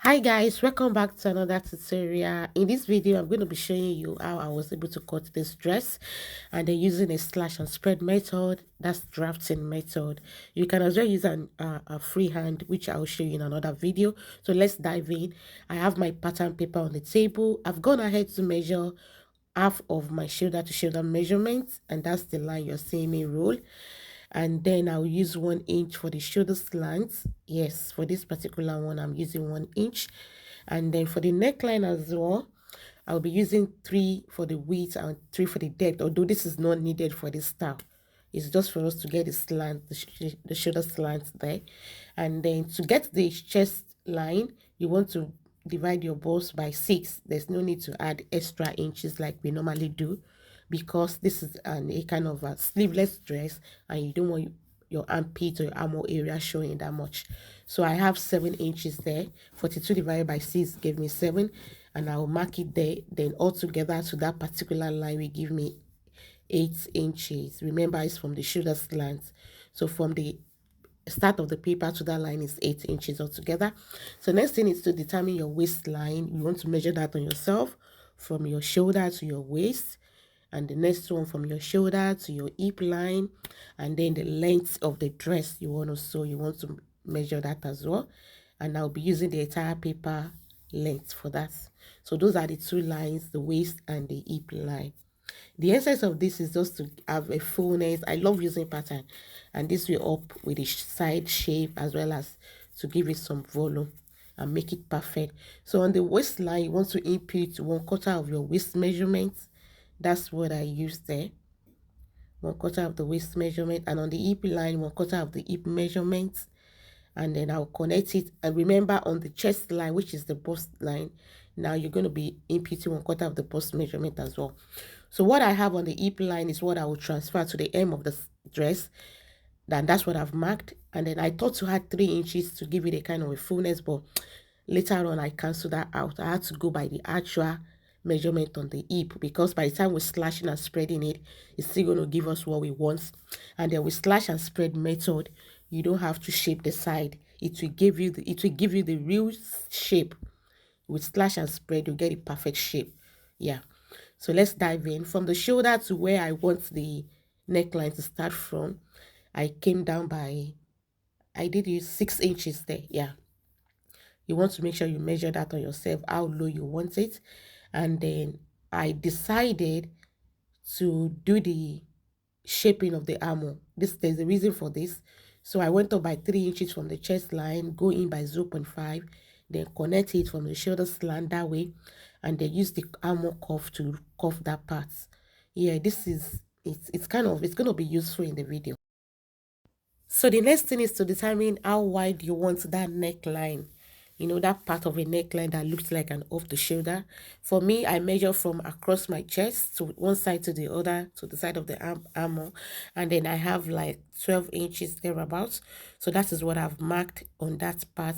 Hi guys, welcome back to another tutorial. In this video I'm going to be showing you how I was able to cut this dress, and then using a slash and spread method. That's drafting method. You can as well use a freehand, which I'll show you in another video. So let's dive in. I have my pattern paper on the table. I've gone ahead to measure half of my shoulder to shoulder measurement, and that's the line you're seeing me roll. And then I'll use 1 inch for the shoulder slant. Yes, for this particular one I'm using 1 inch. And then for the neckline as well, I'll be using 3 for the width and 3 for the depth, although this is not needed for this style. It's just for us to get the slant, the shoulder slant there. And then to get the chest line, you want to divide your bust by 6. There's no need to add extra inches like we normally do, because this is a kind of a sleeveless dress, and you don't want your armpit or your armhole area showing that much. So I have 7 inches there. 42 divided by 6 gave me 7, and I'll mark it there. Then altogether to that particular line will give me 8 inches. Remember, it's from the shoulder slant. So from the start of the paper to that line is 8 inches altogether. So next thing is to determine your waistline. You want to measure that on yourself from your shoulder to your waist, and the next one from your shoulder to your hip line, and then the length of the dress you want to sew, you want to measure that as well. And I'll be using the entire paper length for that. So those are the two lines, the waist and the hip line. The essence of this is just to have a fullness. I love using pattern, and this will up with the side shape as well as to give it some volume and make it perfect. So on the waistline, you want to input 1/4 of your waist measurement. That's what I use there. 1/4 of the waist measurement, and on the hip line, 1/4 of the hip measurement. And then I'll connect it. And remember, on the chest line, which is the bust line, now you're going to be inputting 1/4 of the bust measurement as well. So what I have on the hip line is what I will transfer to the hem of the dress. Then that's what I've marked. And then I thought to add 3 inches to give it a kind of a fullness, but later on I canceled that out. I had to go by the actual measurement on the hip, because by the time we're slashing and spreading it, it's still going to give us what we want. And then with slash and spread method, you don't have to shape the side. It will give you the real shape. With slash and spread, you get a perfect shape. Yeah. So let's dive in. From the shoulder to where I want the neckline to start from, I came down by, I did use 6 inches there. Yeah. You want to make sure you measure that on yourself, how low you want it. And then I decided to do the shaping of the armor. There's a reason for this. So I went up by 3 inches from the chest line, go in by 0.5, then connect it from the shoulder slant that way, and then use the armor cuff to cuff that part. Yeah, this is it's going to be useful in the video. So the next thing is to determine how wide you want that neckline. You know, that part of a neckline that looks like an off the shoulder. For me, I measure from across my chest to one side to the other, to the side of the armor. And then I have like 12 inches thereabouts. So that is what I've marked on that part.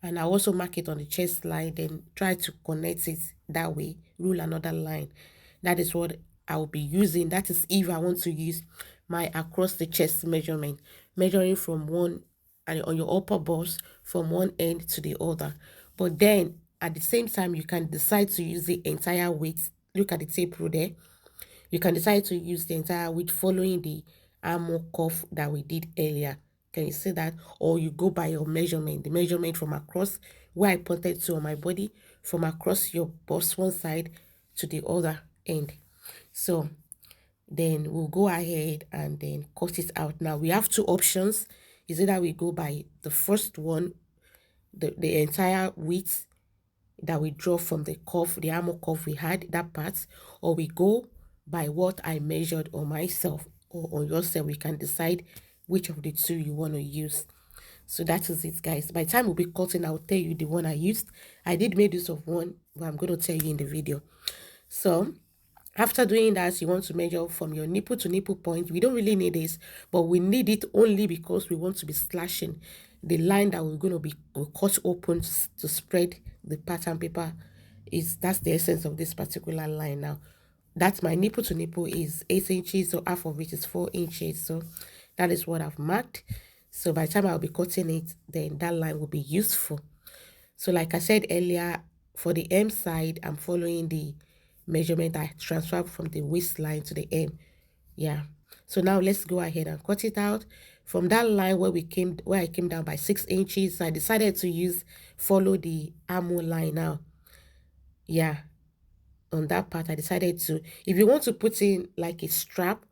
And I also mark it on the chest line, then try to connect it that way, rule another line. That is what I will be using. That is if I want to use my across the chest measurement, measuring from one, and on your upper bust from one end to the other. But then at the same time, you can decide to use the entire width. Look at the tape rule there. You can decide to use the entire width following the armor cuff that we did earlier. Can you see that? Or you go by your measurement, the measurement from across where I pointed to on my body, from across your bust one side to the other end. So then we'll go ahead and then cut it out. Now we have two options. Is either we go by the first one, the entire width that we draw from the cuff, the armor cuff we had, that part, or we go by what I measured on myself or on yourself. We can decide which of the two you want to use. So that is it, guys. By the time we'll be cutting, I'll tell you the one I used. I did make use of one, but I'm going to tell you in the video. So after doing that, you want to measure from your nipple to nipple point. We don't really need this, but we need it only because we want to be slashing the line that we're going to be cut open to spread the pattern paper. That's the essence of this particular line. Now that's my nipple to nipple is 8 inches, so half of it is 4 inches. So that is what I've marked. So by the time I'll be cutting it, then that line will be useful. So like I said earlier, for the M side, I'm following the measurement I transferred from the waistline to the M. Yeah. So now let's go ahead and cut it out. From that line where I came down by 6 inches, I decided to follow the armhole line now. Yeah. On that part, I decided to, if you want to put in like a strap,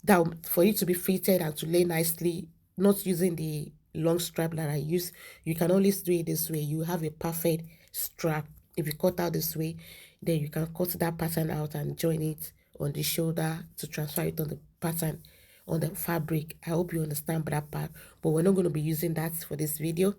that for it to be fitted and to lay nicely, not using the long strap that I use, you can always do it this way. You have a perfect strap. If you cut out this way, then you can cut that pattern out and join it on the shoulder to transfer it on the pattern on the fabric. I hope you understand that part, but we're not going to be using that for this video.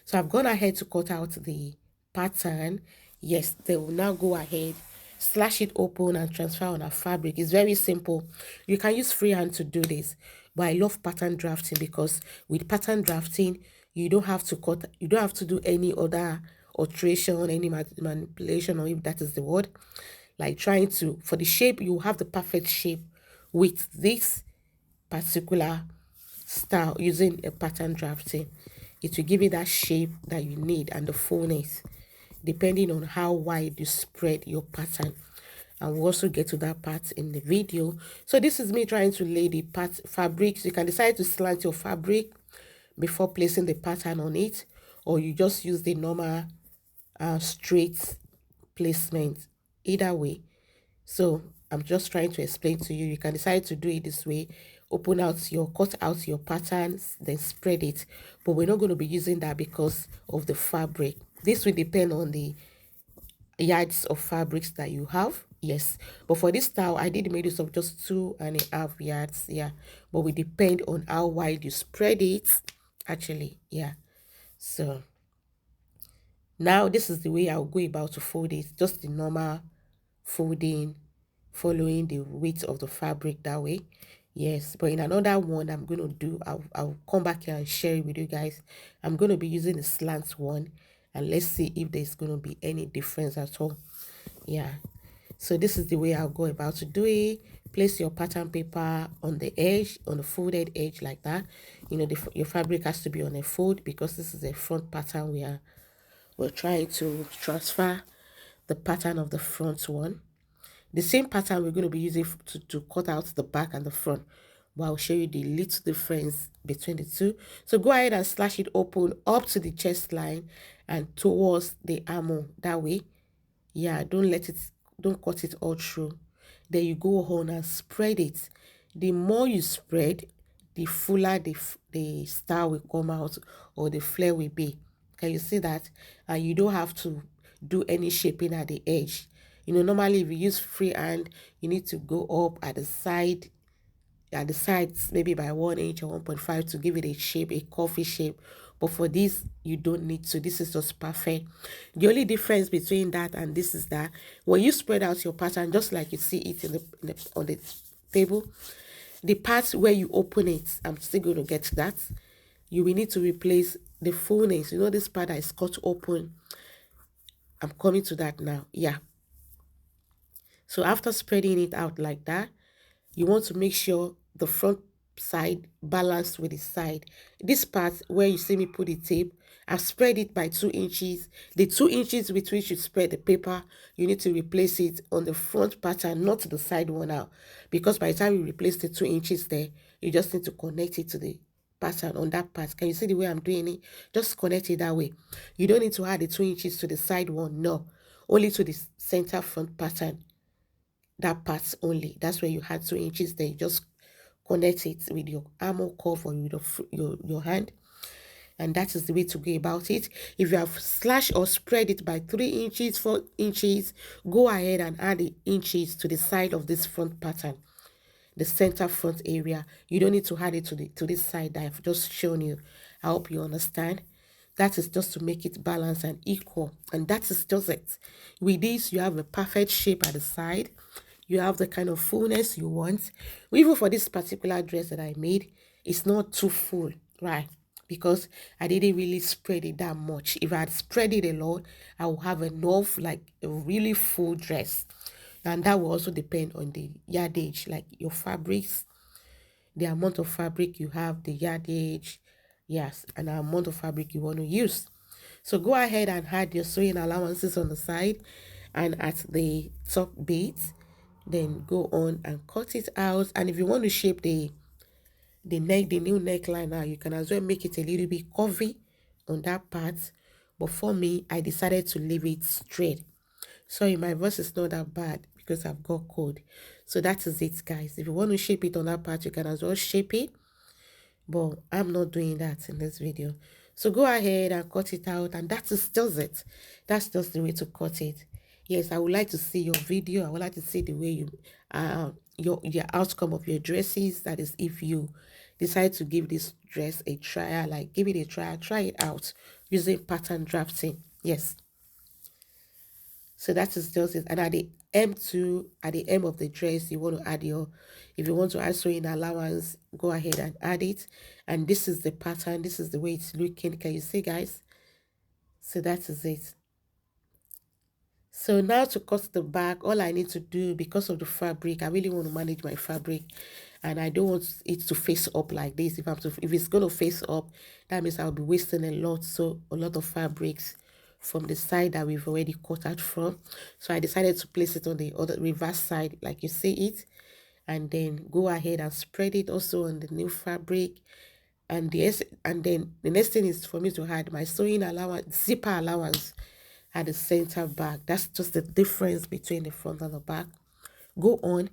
So I've gone ahead to cut out the pattern. Yes, they will now go ahead, slash it open and transfer on a fabric. It's very simple. You can use freehand to do this, but I love pattern drafting because with pattern drafting, you don't have to cut, you don't have to do any other alteration, any manipulation, or if that is the word, like trying to, for the shape, you have the perfect shape with this particular style using a pattern drafting. It will give you that shape that you need and the fullness depending on how wide you spread your pattern. And we'll also get to that part in the video. So this is me trying to lay the fabric. So you can decide to slant your fabric before placing the pattern on it, or you just use the normal straight placement. Either way. So I'm just trying to explain to you. You can decide to do it this way. Cut out your patterns, then spread it. But we're not going to be using that because of the fabric. This will depend on the yards of fabrics that you have. Yes, but for this style, I did make use of just 2.5 yards. Yeah, but we depend on how wide you spread it. Actually, yeah. So now this is the way I'll go about to fold it. Just the normal folding, following the width of the fabric that way. Yes, but in another one I'm going to do, I'll come back here and share it with you guys. I'm going to be using the slant one, and let's see if there's going to be any difference at all. Yeah, so this is the way I'll go about to do it. Place your pattern paper on the edge, on the folded edge like that. You know, your fabric has to be on a fold because this is a front pattern. We're trying to transfer the pattern of the front one. The same pattern we're going to be using to cut out the back and the front, but I'll show you the little difference between the two. So go ahead and slash it open up to the chest line and towards the armhole that way. Yeah, don't cut it all through. Then you go on and spread it. The more you spread, the fuller the star will come out, or the flare will be. Can you see that? And you don't have to do any shaping at the edge. You know, normally if you use freehand, you need to go up at the sides maybe by 1 inch or 1.5 to give it a shape, a coffee shape. But for this, you don't need to. This is just perfect. The only difference between that and this is that when you spread out your pattern, just like you see it on the table, the part where you open it, I'm still going to get to that. You will need to replace the fullness. You know, this part that is cut open. I'm coming to that now. Yeah. So after spreading it out like that, you want to make sure the front side balanced with the side. This part where you see me put the tape, I've spread it by 2 inches. The 2 inches with which you spread the paper, you need to replace it on the front pattern, not the side one out. Because by the time you replace the 2 inches there, you just need to connect it to the pattern on that part. Can you see the way I'm doing it? Just connect it that way. You don't need to add the 2 inches to the side one, no. Only to the center front pattern. That part only. That's where you had 2 inches there. You just connect it with your armhole cuff or with your hand, and that is the way to go about it. If you have slashed or spread it by 3 inches, 4 inches, go ahead and add the inches to the side of this front pattern, the center front area. You don't need to add it to this side that I've just shown you. I hope you understand. That is just to make it balanced and equal, and that is just it. With this, you have a perfect shape at the side. You have the kind of fullness you want. Even for this particular dress that I made, it's not too full, right? Because I didn't really spread it that much. If I had spread it a lot, I would have enough, like a really full dress. And that will also depend on the yardage, like your fabrics, the amount of fabric you have, the yardage, yes, and the amount of fabric you want to use. So go ahead and add your sewing allowances on the side and at the top bit. Then go on and cut it out. And if you want to shape the new neckline now, you can as well make it a little bit curvy on that part. But for me, I decided to leave it straight. Sorry, my voice is not that bad because I've got cold. So that is it, guys. If you want to shape it on that part, you can as well shape it. But I'm not doing that in this video. So go ahead and cut it out, and that is just it. That's just the way to cut it. Yes, I would like to see your video. I would like to see the way you your outcome of your dresses. That is, if you decide to give this dress a trial, like give it a try it out using pattern drafting. Yes. So that is just it. And at the M2, at the end of the dress, you want to add your, if you want to add sewing allowance, go ahead and add it. And this is the pattern. This is the way it's looking. Can you see, guys? So that is it. So now to cut the back, all I need to do, because of the fabric, I really want to manage my fabric, and I don't want it to face up like this. If it's going to face up, that means I'll be wasting a lot of fabrics from the side that we've already cut out from. So I decided to place it on the other reverse side, like you see it, and then go ahead and spread it also on the new fabric. And then the next thing is for me to add my sewing allowance, zipper allowance at the center back. That's just the difference between the front and the back. Go on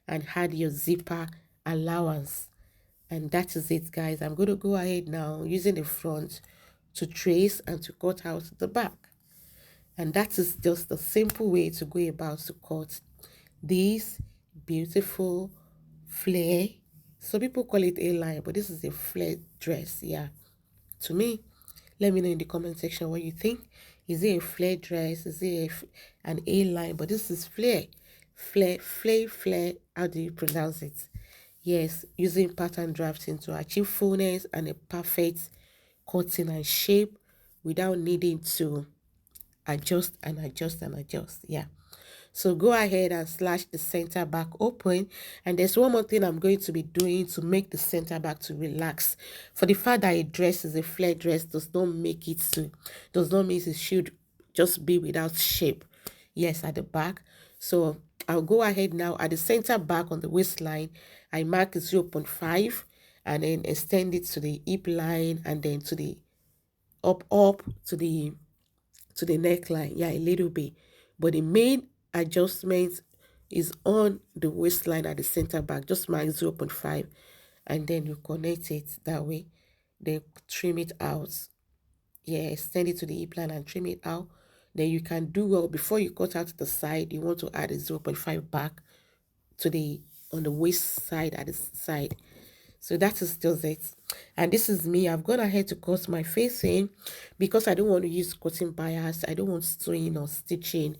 and add your zipper allowance. And that is it, guys. I'm going to go ahead now using the front to trace and to cut out the back. And that is just a simple way to go about to cut this beautiful flare. Some people call it A-line, but this is a flare dress. Yeah, to me, let me know in the comment section what you think. Is it a flare dress? Is it an A-line? But this is flare. Flare. How do you pronounce it? Yes, using pattern drafting to achieve fullness and a perfect cutting and shape without needing to adjust. Yeah. So go ahead and slash the center back open. And there's one more thing I'm going to be doing to make the center back to relax. For the fact that a dress is a flare dress does not mean it should just be without shape. Yes, at the back. So I'll go ahead now at the center back on the waistline. I mark 0.5 and then extend it to the hip line and then to the up to the neckline. Yeah, a little bit. But the main adjustment is on the waistline at the center back. Just mark 0.5 and then you connect it that way. Then trim it out. Yeah, extend it to the hip line and trim it out. Then you can do well before you cut out the side. You want to add a 0.5 back to on the waist side at the side. So that is just it. And this is me. I've gone ahead to cut my facing because I don't want to use cutting bias. I don't want sewing or stitching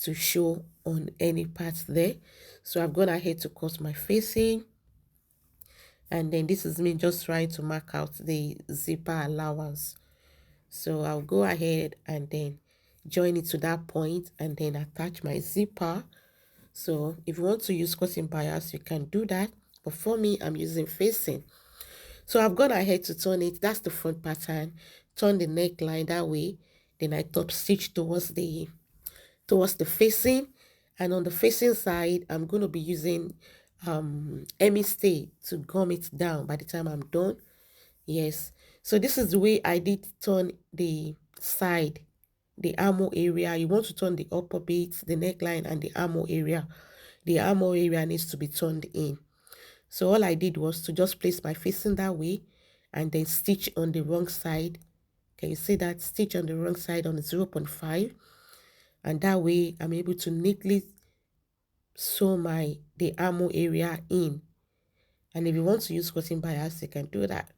to show on any parts there. So I've gone ahead to cut my facing. And then this is me just trying to mark out the zipper allowance. So I'll go ahead and then join it to that point and then attach my zipper. So if you want to use cutting bias, you can do that. But for me, I'm using facing. So I've gone ahead to turn it. That's the front pattern. Turn the neckline that way. Then I top stitch towards the facing. And on the facing side, I'm going to be using Emmy stay to gum it down by the time I'm done. Yes. So this is the way I did turn the side, the armhole area. You want to turn the upper bit, the neckline, and the armhole area. The armhole area needs to be turned in. So all I did was to just place my facing that way and then stitch on the wrong side. Can you see that? Stitch on the wrong side on the 0.5. And that way I'm able to neatly sew the armhole area in. And if you want to use cutting bias, you can do that.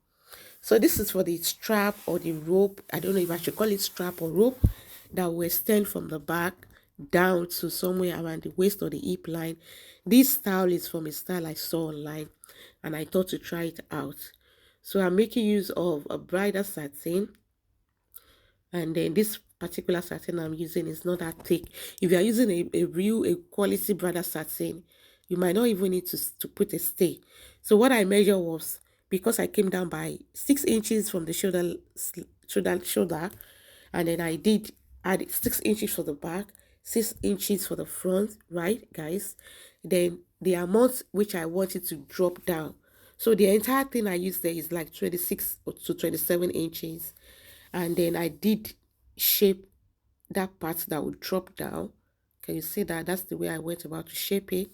So this is for the strap or the rope. I don't know if I should call it strap or rope that will extend from the back down to somewhere around the waist or the hip line. This style is from a style I saw online and I thought to try it out. So I'm making use of a bridal satin, and then this particular satin I'm using is not that thick. If you are using a quality bridal satin, you might not even need to put a stay. So what I measured was, because I came down by 6 inches from the shoulder, And then I did add 6 inches for the back, 6 inches for the front, right, guys? Then the amount which I wanted to drop down. So the entire thing I used there is like 26 to 27 inches. And then I did shape that part that would drop down. Can you see that? That's the way I went about to shape it.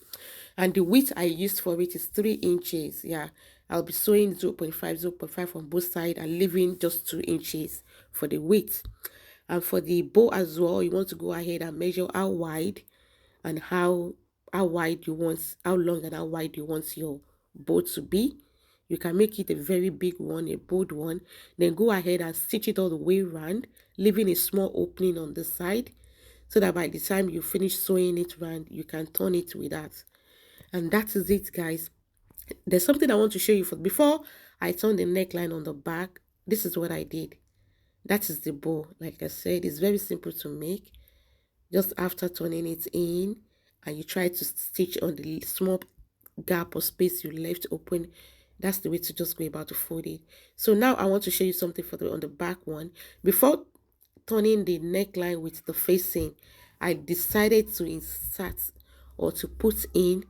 And the width I used for it is 3 inches. Yeah, I'll be sewing 0.5 on both sides and leaving just 2 inches for the width. And for the bow as well, you want to go ahead and measure how wide and how wide you want, how long and how wide you want your bow to be. You can make it a very big one, a bold one. Then go ahead and stitch it all the way around, leaving a small opening on the side, so that by the time you finish sewing it round, you can turn it with that. And that is it, guys. There's something I want to show you. For before I turn the neckline on the back, this is what I did. That is the bow. Like I said, it's very simple to make. Just after turning it in, and you try to stitch on the small gap or space you left open, that's the way to just go about to fold it. So now I want to show you something for the on the back one. Before turning the neckline with the facing, I decided to insert or to put in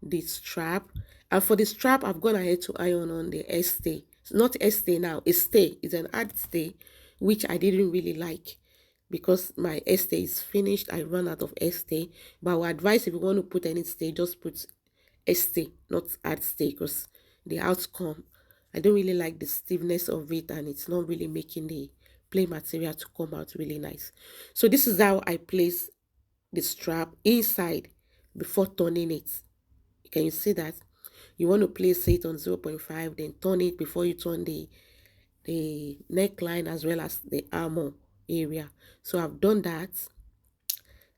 the strap. And for the strap, I've gone ahead to iron on the stay. It's not stay now, it's stay. It's an hard stay, which I didn't really like because my stay is finished. I run out of stay. But I would advise, if you want to put any stay, just put stay, not hard stay, because the outcome, I don't really like the stiffness of it, and it's not really making the plain material to come out really nice. So this is how I place the strap inside before turning it. Can you see that? You want to place it on 0.5, then turn it before you turn the neckline as well as the armor area. So I've done that.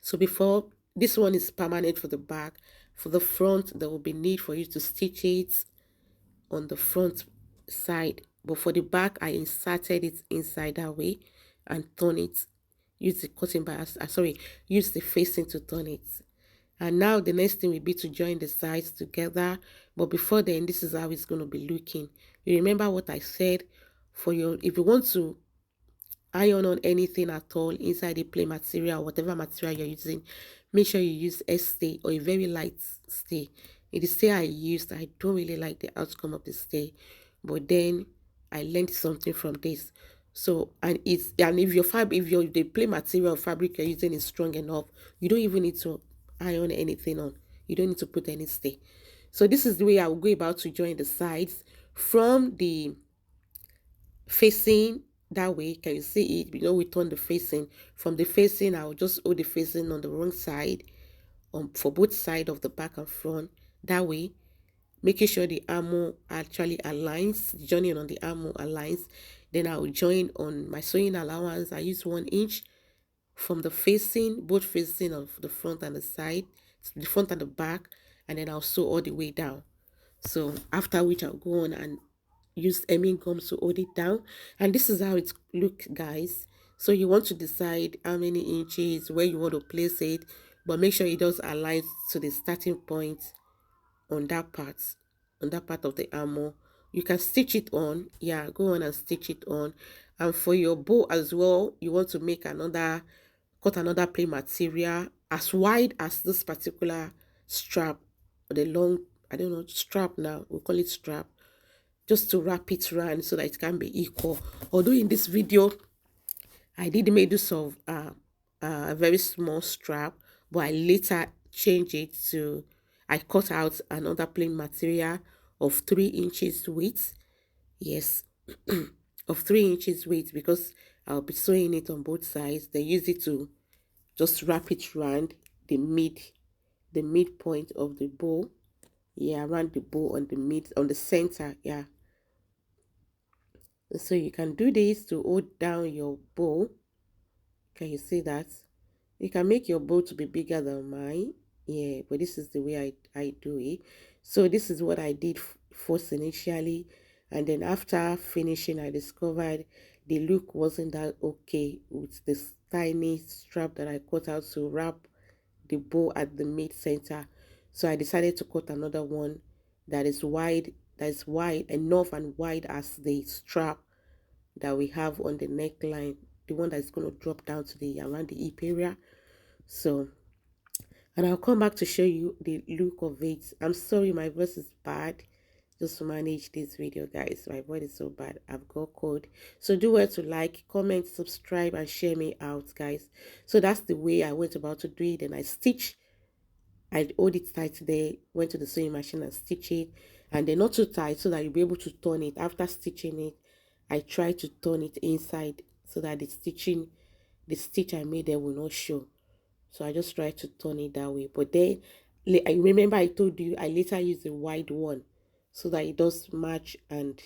So before, this one is permanent for the back. For the front, there will be need for you to stitch it on the front side. But for the back, I inserted it inside that way and turn it. Use the cutting bias, use the facing to turn it. And now the next thing will be to join the sides together. But before then, this is how it's going to be looking. You remember what I said? For your, if you want to iron on anything at all inside the plain material, whatever material you're using, make sure you use stay or a very light stay. In the stay I used, I don't really like the outcome of the stay, but then I learned something from this. So, and if your fabric, if your the plain material fabric you're using is strong enough, you don't even need to iron anything on. You don't need to put any stay. So this is the way I will go about to join the sides from the facing. That way, can you see it? We turn the facing. From the facing, I'll just hold the facing on the wrong side, for both sides of the back and front. That way, making sure the armor actually aligns, joining on the armor aligns. Then I'll join on my sewing allowance. I use 1 inch from the facing, both facing of the front and the side, the front and the back, and then I'll sew all the way down. So after which I'll go on and use hemming gums to hold it down. And this is how it looks, guys. So you want to decide how many inches, where you want to place it, but make sure it does align to the starting point on that part of the armor. You can stitch it on. Yeah, go on and stitch it on. And for your bow as well, you want to make cut another plain material as wide as this particular strap, or the long, I don't know, strap now, we'll call it strap, just to wrap it around so that it can be equal. Although in this video, I did make use of a very small strap, but I later changed it to, I cut out another plain material of 3 inches width. Yes, of 3 inches width, because I'll be sewing it on both sides. They use it to just wrap it around the midpoint of the bow. Yeah, around the bow on the center. Yeah. So you can do this to hold down your bow. Can you see that? You can make your bow to be bigger than mine. Yeah, but this is the way I do it. So this is what I did first initially. And then after finishing, I discovered the look wasn't that okay with this tiny strap that I cut out to wrap the bow at the mid center. So I decided to cut another one that is wide enough and wide as the strap that we have on the neckline. the one that's going to drop down to the around the hip area. So, and I'll come back to show you the look of it. I'm sorry, my voice is bad. Just to manage this video, guys. My voice is so bad. I've got cold. So do well to like, comment, subscribe, and share me out, guys. So that's the way I went about to do it. And I stitch. I hold it tight there, went to the sewing machine and stitch it. And then not too tight so that you'll be able to turn it. After stitching it, I try to turn it inside so that the stitch I made there will not show. So I just try to turn it that way. But then I remember I told you I later use a wide one so that it does match and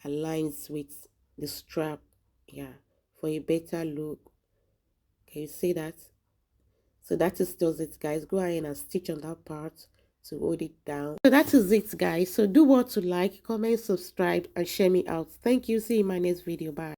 aligns with the strap. Yeah, for a better look. Can you see that? So that is just it, guys. Go ahead and stitch on that part to hold it down. So that is it, guys. So do what to like, comment, subscribe, and share me out. Thank you. See you in my next video. Bye.